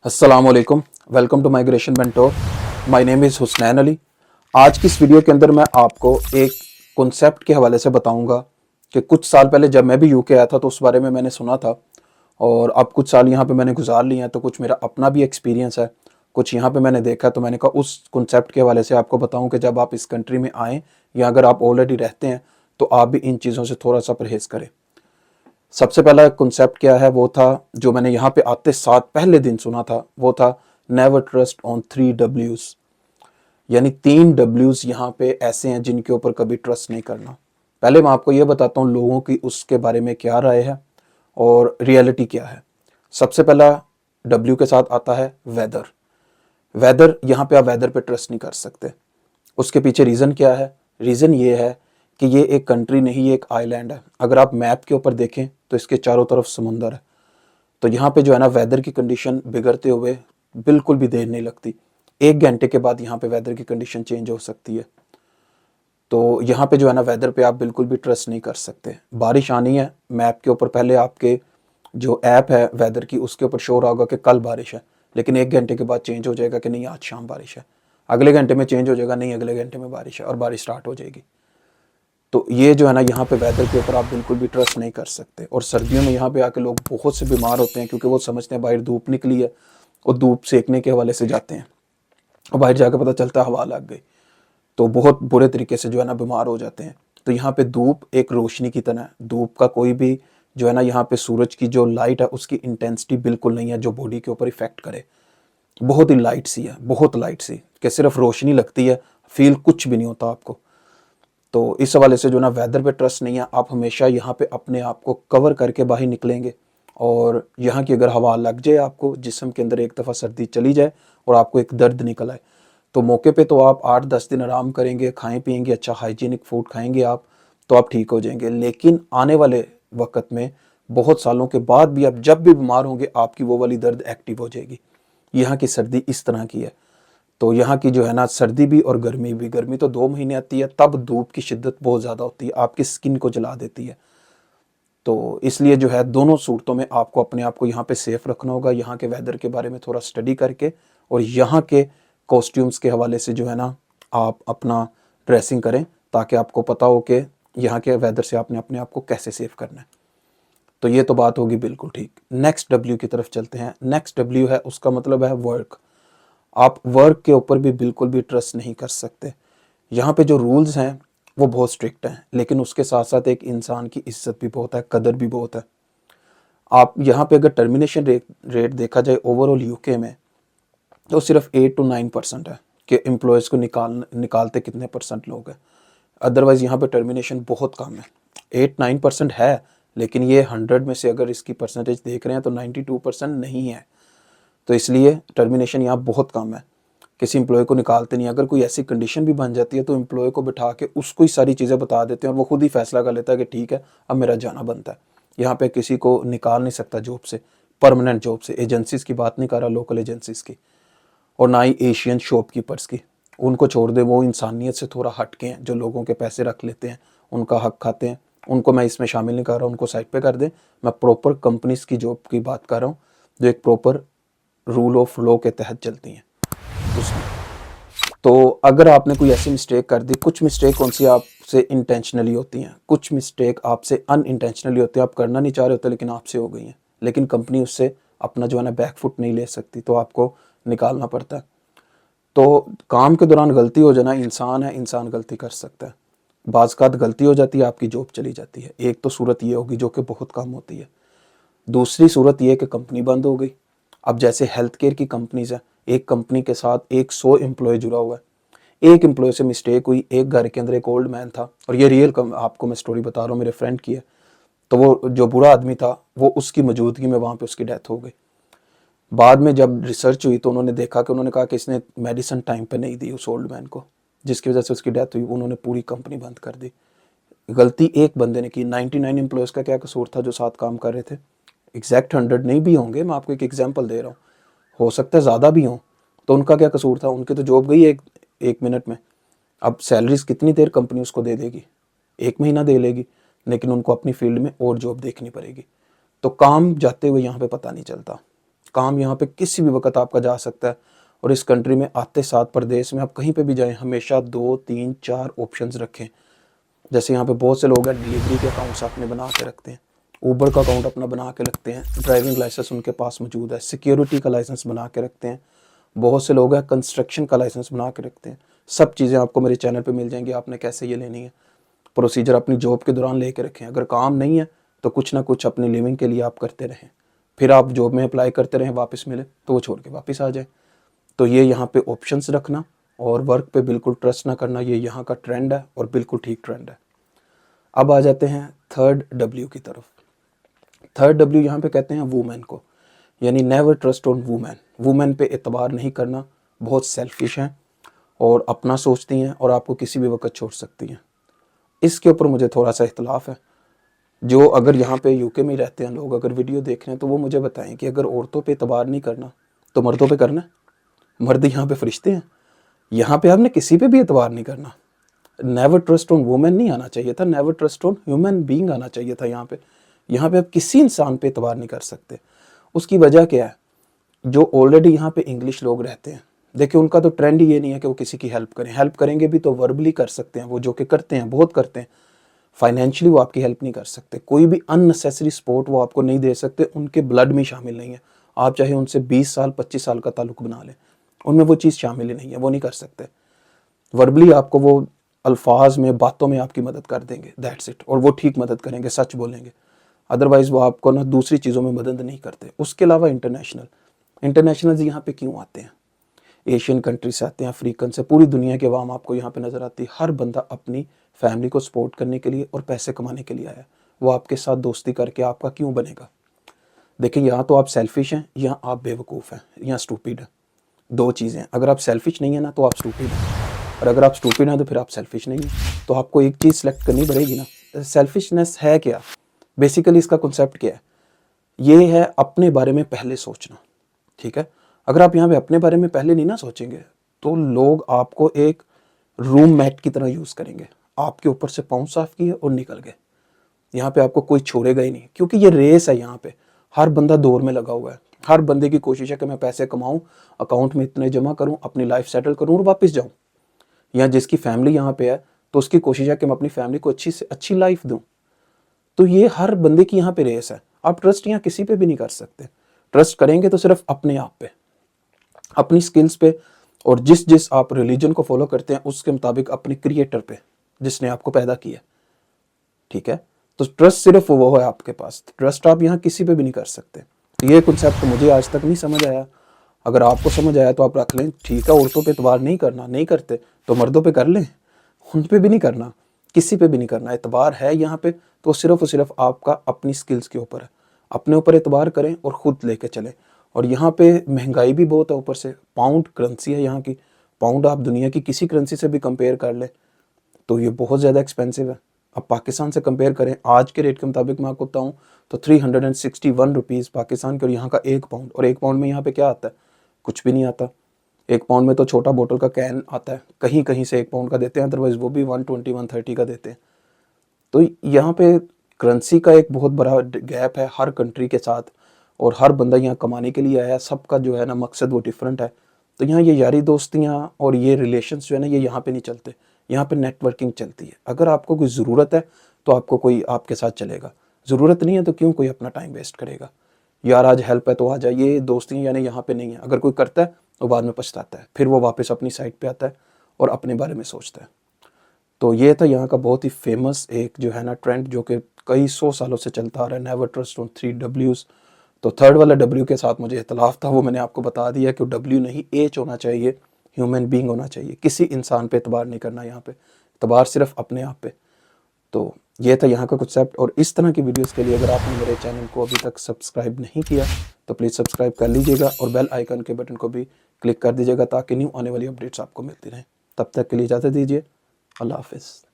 अस्सलामुअलैकुम, welcome to migration mentor. My name is Husnain Ali. आज की इस वीडियो के अंदर मैं आपको एक कॉन्सेप्ट के हवाले से बताऊंगा कि कुछ साल पहले जब मैं भी यूके आया था तो उस बारे में मैंने सुना था, और अब कुछ साल यहाँ पे मैंने गुजार लिए हैं तो कुछ मेरा अपना भी एक्सपीरियंस है, कुछ यहाँ पे मैंने देखा तो मैंने कहा उस कॉन्सेप्ट के हवाले से आपको बताऊँ कि जब आप इस कंट्री में आएँ या अगर आप ऑलरेडी रहते हैं तो आप भी इन चीज़ों से थोड़ा सा परहेज़ करें। सबसे पहला कॉन्सेप्ट क्या है, वो था जो मैंने यहाँ पे आते साथ पहले दिन सुना था, वो था नेवर ट्रस्ट ऑन 3 Ws। यानी 3 Ws यहाँ पे ऐसे हैं जिनके ऊपर कभी ट्रस्ट नहीं करना। पहले मैं आपको ये बताता हूँ लोगों की उसके बारे में क्या राय है और रियलिटी क्या है। सबसे पहला W के साथ आता है वेदर। वेदर, यहाँ पे आप वेदर पे ट्रस्ट नहीं कर सकते। उसके पीछे रीज़न क्या है? रीज़न ये है कि ये एक कंट्री नहीं, ये एक आइलैंड है। अगर आप मैप के ऊपर देखें तो इसके चारों तरफ समुंदर है, तो यहाँ पे जो है ना वेदर की कंडीशन बिगड़ते हुए बिल्कुल भी देर नहीं लगती। 1 घंटे के बाद यहाँ पे वेदर की कंडीशन चेंज हो सकती है। तो यहाँ पे जो है ना वेदर पे आप बिल्कुल भी ट्रस्ट नहीं कर सकते। बारिश आनी है, मैप के ऊपर पहले आपके जो ऐप है वेदर की उसके ऊपर शो रहा होगा कि कल बारिश है, लेकिन 1 घंटे के बाद चेंज हो जाएगा कि नहीं आज शाम बारिश है। अगले घंटे में चेंज हो जाएगा, नहीं अगले घंटे में बारिश है, और बारिश स्टार्ट हो जाएगी। तो ये जो है ना यहाँ पे वेदर के ऊपर आप बिल्कुल भी ट्रस्ट नहीं कर सकते। और सर्दियों में यहाँ पे आके लोग बहुत से बीमार होते हैं क्योंकि वो समझते हैं बाहर धूप निकली है और धूप सेकने के हवाले से जाते हैं, और बाहर जाकर पता चलता है हवा लग गई, तो बहुत बुरे तरीके से जो है ना बीमार हो जाते हैं। तो यहाँ पे धूप एक रोशनी की तरह है। धूप का कोई भी जो है ना यहाँ पे सूरज की जो लाइट है उसकी इंटेंसिटी बिल्कुल नहीं है जो बॉडी के ऊपर इफेक्ट करे। बहुत ही लाइट सी है, बहुत लाइट सी, कि सिर्फ रोशनी लगती है, फील कुछ भी नहीं होता आपको। तो इस हवाले से जो ना वेदर पे ट्रस्ट नहीं है। आप हमेशा यहाँ पे अपने आप को कवर करके बाहर निकलेंगे, और यहाँ की अगर हवा लग जाए आपको जिस्म के अंदर, एक दफ़ा सर्दी चली जाए और आपको एक दर्द निकल आए, तो मौके पे तो आप 8-10 दिन आराम करेंगे, खाएं पिएंगे, अच्छा हाइजीनिक फूड खाएंगे आप, तो आप ठीक हो जाएंगे। लेकिन आने वाले वक्त में बहुत सालों के बाद भी आप जब भी बीमार होंगे आपकी वो वाली दर्द एक्टिव हो जाएगी। यहाँ की सर्दी इस तरह की है। तो यहाँ की जो है ना सर्दी भी और गर्मी भी, गर्मी तो 2 महीने आती है, तब धूप की शिद्दत बहुत ज़्यादा होती है, आपकी स्किन को जला देती है। तो इसलिए जो है दोनों सूरतों में आपको अपने आप को यहाँ पे सेफ रखना होगा, यहाँ के वेदर के बारे में थोड़ा स्टडी करके, और यहाँ के कॉस्ट्यूम्स के हवाले से जो है ना आप अपना ड्रेसिंग करें, ताकि आपको पता हो कि यहाँ के वेदर से आपने अपने आप को कैसे सेफ करना है। तो ये तो बात होगी बिल्कुल ठीक। नेक्स्ट W की तरफ चलते हैं। नेक्स्ट W है, उसका मतलब है वर्क। आप वर्क के ऊपर भी बिल्कुल भी ट्रस्ट नहीं कर सकते। यहाँ पे जो रूल्स हैं वो बहुत स्ट्रिक्ट हैं, लेकिन उसके साथ साथ एक इंसान की इज्जत भी बहुत है, कदर भी बहुत है। आप यहाँ पे अगर टर्मिनेशन रेट देखा जाए ओवरऑल यूके में, तो सिर्फ 8 to 9% है कि एम्प्लॉयज़ को निकालते कितने परसेंट लोग हैं। अदरवाइज़ यहाँ पे टर्मिनेशन बहुत कम है। 8-9% है, लेकिन ये 100 में से अगर इसकी परसेंटेज देख रहे हैं तो 92% नहीं है। तो इसलिए टर्मिनेशन यहाँ बहुत कम है, किसी एम्प्लॉय को निकालते नहीं। अगर कोई ऐसी कंडीशन भी बन जाती है तो एम्प्लॉय को बिठा के उसको ही सारी चीज़ें बता देते हैं और वो खुद ही फैसला कर लेता है कि ठीक है अब मेरा जाना बनता है। यहाँ पे किसी को निकाल नहीं सकता जॉब से, परमानेंट जॉब से। एजेंसीज की बात नहीं कर रहा, लोकल एजेंसीज की, और ना ही एशियन शॉपकीपर्स की। उनको छोड़ दे, वो इंसानियत से थोड़ा हटके हैं, जो लोगों के पैसे रख लेते हैं, उनका हक खाते हैं, उनको मैं इसमें शामिल नहीं कर रहा, उनको साइड पे कर दें। मैं प्रॉपर कंपनीज की जॉब की बात कर रहा हूँ जो एक प्रॉपर रूल ऑफ लॉ के तहत चलती हैं उसमें। तो अगर आपने कोई ऐसी मिस्टेक कर दी, कुछ मिस्टेक कौन सी आपसे इंटेंशनली होती हैं, कुछ मिस्टेक आपसे अनइंटेंशनली होती है, आप करना नहीं चाह रहे होते लेकिन आपसे हो गई हैं, लेकिन कंपनी उससे अपना जो है ना बैकफुट नहीं ले सकती, तो आपको निकालना पड़ता है। तो काम के दौरान गलती हो जाना, इंसान है, इंसान गलती कर सकता है। बाज़ गलती हो जाती है, आपकी जॉब चली जाती है। एक तो सूरत ये होगी जो कि बहुत कम होती है। दूसरी सूरत ये कि कंपनी बंद हो गई। अब जैसे हेल्थ केयर की कंपनीज है, एक कंपनी के साथ 100 एम्प्लॉय जुड़ा हुआ है। एक एम्प्लॉय से मिस्टेक हुई, एक घर के अंदर एक ओल्ड मैन था, और ये रियल आपको मैं स्टोरी बता रहा हूँ, मेरे फ्रेंड की है। तो वो जो बुरा आदमी था वो उसकी मौजूदगी में वहाँ पे उसकी डेथ हो गई। बाद में जब रिसर्च हुई तो उन्होंने देखा कि उन्होंने कहा कि इसने मेडिसिन टाइम पे नहीं दी उस ओल्ड मैन को, जिसकी वजह से उसकी डेथ हुई। उन्होंने पूरी कंपनी बंद कर दी। गलती एक बंदे ने की, 99 एम्प्लॉयज़ का क्या कसूर था जो साथ काम कर रहे थे। एग्जैक्ट 100 नहीं भी होंगे, मैं आपको एक एग्जांपल दे रहा हूँ, हो सकता है ज़्यादा भी हों। तो उनका क्या कसूर था? उनकी तो जॉब गई एक मिनट में। अब सैलरीज कितनी देर कंपनी उसको दे देगी? 1 महीना दे लेगी, लेकिन उनको अपनी फील्ड में और जॉब देखनी पड़ेगी। तो काम जाते हुए यहाँ पे पता नहीं चलता, काम यहाँ पे किसी भी वक्त आपका जा सकता है। और इस कंट्री में आते साथ प्रदेश में आप कहीं पे भी जाएं, हमेशा 2, 3, 4 ऑप्शंस रखें। जैसे यहाँ पे बहुत से लोग हैं डिलीवरी के अकाउंट्स अपने बना के रखते हैं, ऊबर का अकाउंट अपना बना के रखते हैं, ड्राइविंग लाइसेंस उनके पास मौजूद है, सिक्योरिटी का लाइसेंस बना के रखते हैं। बहुत से लोग हैं कंस्ट्रक्शन का लाइसेंस बना के रखते हैं। सब चीज़ें आपको मेरे चैनल पे मिल जाएंगी, आपने कैसे ये लेनी है। प्रोसीजर अपनी जॉब के दौरान लेके रखें। अगर काम नहीं है तो कुछ ना कुछ अपनी लिविंग के लिए आप करते रहें, फिर आप जॉब में अप्लाई करते रहें, वापस मिले तो वो छोड़ के वापस आ जाए। तो ये यहाँ पे ऑप्शंस रखना और वर्क पे बिल्कुल ट्रस्ट ना करना, ये यहाँ का ट्रेंड है और बिल्कुल ठीक ट्रेंड है। अब आ जाते हैं थर्ड डब्ल्यू की तरफ। थर्ड डब्ल्यू यहाँ पे कहते हैं वुमेन को, यानी never trust on women. Women पे एतबार नहीं करना, बहुत सेल्फिश हैं और अपना सोचती हैं और आपको किसी भी वक्त छोड़ सकती हैं। इसके ऊपर मुझे थोड़ा सा इख्तलाफ है। जो अगर यहाँ पे यूके में रहते हैं लोग, अगर वीडियो देख रहे हैं तो वो मुझे बताएं कि अगर औरतों पे एतबार नहीं करना तो मर्दों पे करना है? मर्द यहाँ पे फरिश्ते हैं, यहाँ पे आपने किसी पे भी एतबार नहीं करना। नेवर ट्रस्ट ऑन वुमेन नहीं आना चाहिए था, never trust on human being आना चाहिए था। यहाँ पे आप किसी इंसान पे एतबार नहीं कर सकते। उसकी वजह क्या है? जो ऑलरेडी यहाँ पे इंग्लिश लोग रहते हैं, देखिए उनका तो ट्रेंड ही ये नहीं है कि वो किसी की हेल्प करें। हेल्प करेंगे भी तो वर्बली कर सकते हैं, वो जो कि करते हैं, बहुत करते हैं। फाइनेंशियली वो आपकी हेल्प नहीं कर सकते, कोई भी अननेसेसरी सपोर्ट वो आपको नहीं दे सकते, उनके ब्लड में शामिल नहीं है। आप चाहे उनसे 20 साल 25 साल का ताल्लुक बना लें, उनमें वो चीज़ शामिल ही नहीं है, वो नहीं कर सकते। वर्बली आपको वो अल्फाज में, बातों में आपकी मदद कर देंगे, दैट्स इट। और वो ठीक मदद करेंगे, सच बोलेंगे। अदरवाइज वो आपको ना दूसरी चीज़ों में मदद नहीं करते। उसके अलावा इंटरनेशनल यहाँ पे क्यों आते हैं? एशियन कंट्री से आते हैं, अफ्रीकन से, पूरी दुनिया के अवाम आपको यहाँ पे नज़र आती है। हर बंदा अपनी फैमिली को सपोर्ट करने के लिए और पैसे कमाने के लिए आया है। वो आपके साथ दोस्ती करके आपका क्यों बनेगा? देखिए यहाँ तो आप सेल्फिश हैं, यहाँ आप बेवकूफ़ हैं, यहाँ स्टूपिड है। दो चीज़ें हैं, अगर आप सेल्फिश नहीं है ना तो आप स्टूपिड हैं, और अगर आप स्टूपिड हैं तो फिर आप सेल्फिश नहीं हैं। तो आपको एक चीज़ सेलेक्ट करनी पड़ेगी ना। सेल्फिशनेस है क्या? बेसिकली इसका कॉन्सेप्ट क्या है? ये है अपने बारे में पहले सोचना, ठीक है। अगर आप यहाँ पे अपने बारे में पहले नहीं ना सोचेंगे तो लोग आपको एक रूममेट की तरह यूज़ करेंगे। आपके ऊपर से पाँव साफ किए और निकल गए। यहाँ पे आपको कोई छोड़ेगा ही नहीं, क्योंकि ये रेस है। यहाँ पे हर बंदा दौर में लगा हुआ है। हर बंदे की कोशिश है कि मैं पैसे कमाऊं, अकाउंट में इतने जमा करूं, अपनी लाइफ सेटल करूं और वापस जाऊं। या जिसकी फैमिली यहाँ पे है तो उसकी कोशिश है कि मैं अपनी फैमिली को अच्छी से अच्छी लाइफ दूं। तो ये हर बंदे की यहाँ पे रेस है। आप ट्रस्ट यहाँ किसी पे भी नहीं कर सकते। ट्रस्ट करेंगे तो सिर्फ अपने आप पे, अपनी स्किल्स पे, और जिस आप रिलीजन को फॉलो करते हैं उसके मुताबिक अपने क्रिएटर पे, जिसने आपको पैदा किया, ठीक है। तो ट्रस्ट सिर्फ वो है आपके पास। ट्रस्ट आप यहाँ किसी पे भी नहीं कर सकते। तो ये कॉन्सेप्ट मुझे आज तक नहीं समझ आया। अगर आपको समझ आया तो आप रख लें, ठीक है। औरतों पे एतबार नहीं करना, नहीं करते तो मर्दों पे कर लें, उन पे भी नहीं करना, किसी पे भी नहीं करना। एतबार है यहाँ पे तो सिर्फ और सिर्फ आपका अपनी स्किल्स के ऊपर है। अपने ऊपर एतबार करें और ख़ुद लेके चलें। और यहाँ पे महंगाई भी बहुत है, ऊपर से पाउंड करेंसी है यहाँ की। पाउंड आप दुनिया की किसी करेंसी से भी कंपेयर कर लें तो ये बहुत ज़्यादा एक्सपेंसिव है। अब पाकिस्तान से कंपेयर करें आज के रेट के मुताबिक, मैं आपको बताऊँ तो 361 रुपीज़ पाकिस्तान के, और यहाँ का 1 पाउंड। और 1 पाउंड में यहाँ पे क्या आता है? कुछ भी नहीं आता। 1 पाउंड में तो छोटा बोतल का कैन आता है, कहीं कहीं से 1 पाउंड का देते हैं, अदरवाइज वो भी 120 130 का देते हैं। तो यहाँ पे करेंसी का एक बहुत बड़ा गैप है हर कंट्री के साथ। और हर बंदा यहाँ कमाने के लिए आया, सबका जो है ना मकसद वो डिफरेंट है। तो यहाँ ये यारी दोस्तियाँ और ये रिलेशंस जो है ना, ये यहाँ पे नहीं चलते। यहाँ पे नेटवर्किंग चलती है। अगर आपको कोई ज़रूरत है तो आपको कोई आपके साथ चलेगा, ज़रूरत नहीं है तो क्यों कोई अपना टाइम वेस्ट करेगा। यार आज हेल्प है तो आ जाइए, ये दोस्तियाँ यानी यहाँ पे नहीं है। अगर कोई करता है तो बाद में पछताता है, फिर वो वापस अपनी साइड पे आता है और अपने बारे में सोचता है। तो ये था यहाँ का बहुत ही फेमस एक जो है ना ट्रेंड, जो कि कई 100 सालों से चलता आ रहा है, नेवर ट्रस्ट ऑन 3 W's। तो थर्ड वाला W के साथ मुझे इख्तलाफ था, वो मैंने आपको बता दिया कि W नहीं H होना चाहिए, ह्यूमन बीइंग होना चाहिए। किसी इंसान पे एतबार नहीं करना, यहाँ पे एतबार सिर्फ अपने आप पे। तो ये था यहाँ का कॉन्सेप्ट। और इस तरह की वीडियोस के लिए अगर आपने मेरे चैनल को अभी तक सब्सक्राइब नहीं किया तो प्लीज़ सब्सक्राइब कर लीजिएगा और बेल आइकन के बटन को भी क्लिक कर दीजिएगा ताकि न्यू आने वाली अपडेट्स आपको मिलती रहें। तब तक के लिए इजाज़त दीजिए। अल्लाह हाफिज़।